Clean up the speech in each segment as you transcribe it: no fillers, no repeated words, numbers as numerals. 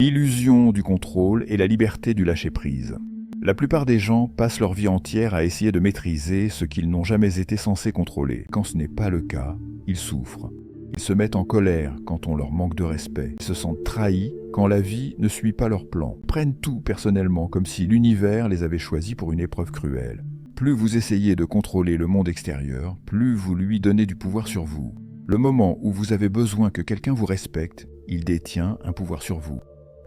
L'illusion du contrôle et la liberté du lâcher-prise. La plupart des gens passent leur vie entière à essayer de maîtriser ce qu'ils n'ont jamais été censés contrôler. Quand ce n'est pas le cas, ils souffrent. Ils se mettent en colère quand on leur manque de respect. Ils se sentent trahis quand la vie ne suit pas leur plan. Ils prennent tout personnellement, comme si l'univers les avait choisis pour une épreuve cruelle. Plus vous essayez de contrôler le monde extérieur, plus vous lui donnez du pouvoir sur vous. Le moment où vous avez besoin que quelqu'un vous respecte, il détient un pouvoir sur vous.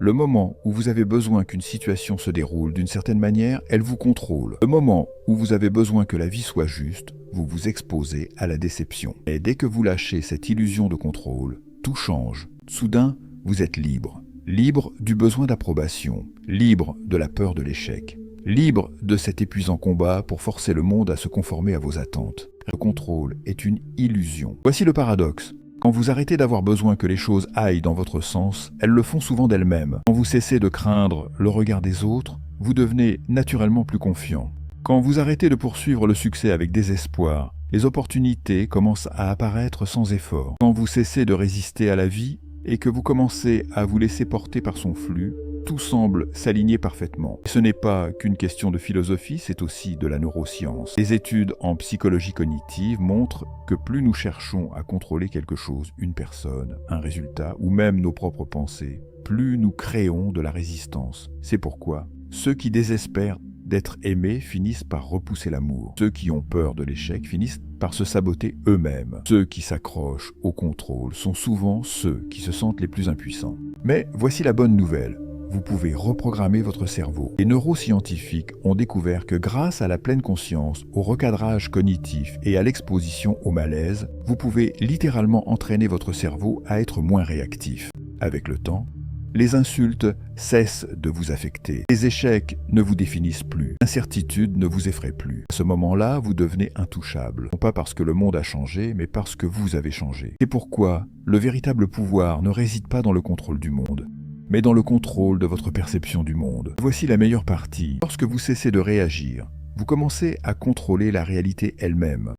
Le moment où vous avez besoin qu'une situation se déroule d'une certaine manière, elle vous contrôle. Le moment où vous avez besoin que la vie soit juste, vous vous exposez à la déception. Et dès que vous lâchez cette illusion de contrôle, tout change. Soudain, vous êtes libre. Libre du besoin d'approbation. Libre de la peur de l'échec. Libre de cet épuisant combat pour forcer le monde à se conformer à vos attentes. Le contrôle est une illusion. Voici le paradoxe. Quand vous arrêtez d'avoir besoin que les choses aillent dans votre sens, elles le font souvent d'elles-mêmes. Quand vous cessez de craindre le regard des autres, vous devenez naturellement plus confiant. Quand vous arrêtez de poursuivre le succès avec désespoir, les opportunités commencent à apparaître sans effort. Quand vous cessez de résister à la vie et que vous commencez à vous laisser porter par son flux, tout semble s'aligner parfaitement. Ce n'est pas qu'une question de philosophie, c'est aussi de la neuroscience. Les études en psychologie cognitive montrent que plus nous cherchons à contrôler quelque chose, une personne, un résultat ou même nos propres pensées, plus nous créons de la résistance. C'est pourquoi ceux qui désespèrent d'être aimés finissent par repousser l'amour. Ceux qui ont peur de l'échec finissent par se saboter eux-mêmes. Ceux qui s'accrochent au contrôle sont souvent ceux qui se sentent les plus impuissants. Mais voici la bonne nouvelle. Vous pouvez reprogrammer votre cerveau. Les neuroscientifiques ont découvert que grâce à la pleine conscience, au recadrage cognitif et à l'exposition au malaise, vous pouvez littéralement entraîner votre cerveau à être moins réactif. Avec le temps, les insultes cessent de vous affecter. Les échecs ne vous définissent plus. L'incertitude ne vous effraie plus. À ce moment-là, vous devenez intouchable. Non pas parce que le monde a changé, mais parce que vous avez changé. C'est pourquoi le véritable pouvoir ne réside pas dans le contrôle du monde, mais dans le contrôle de votre perception du monde. Voici la meilleure partie. Lorsque vous cessez de réagir, vous commencez à contrôler la réalité elle-même.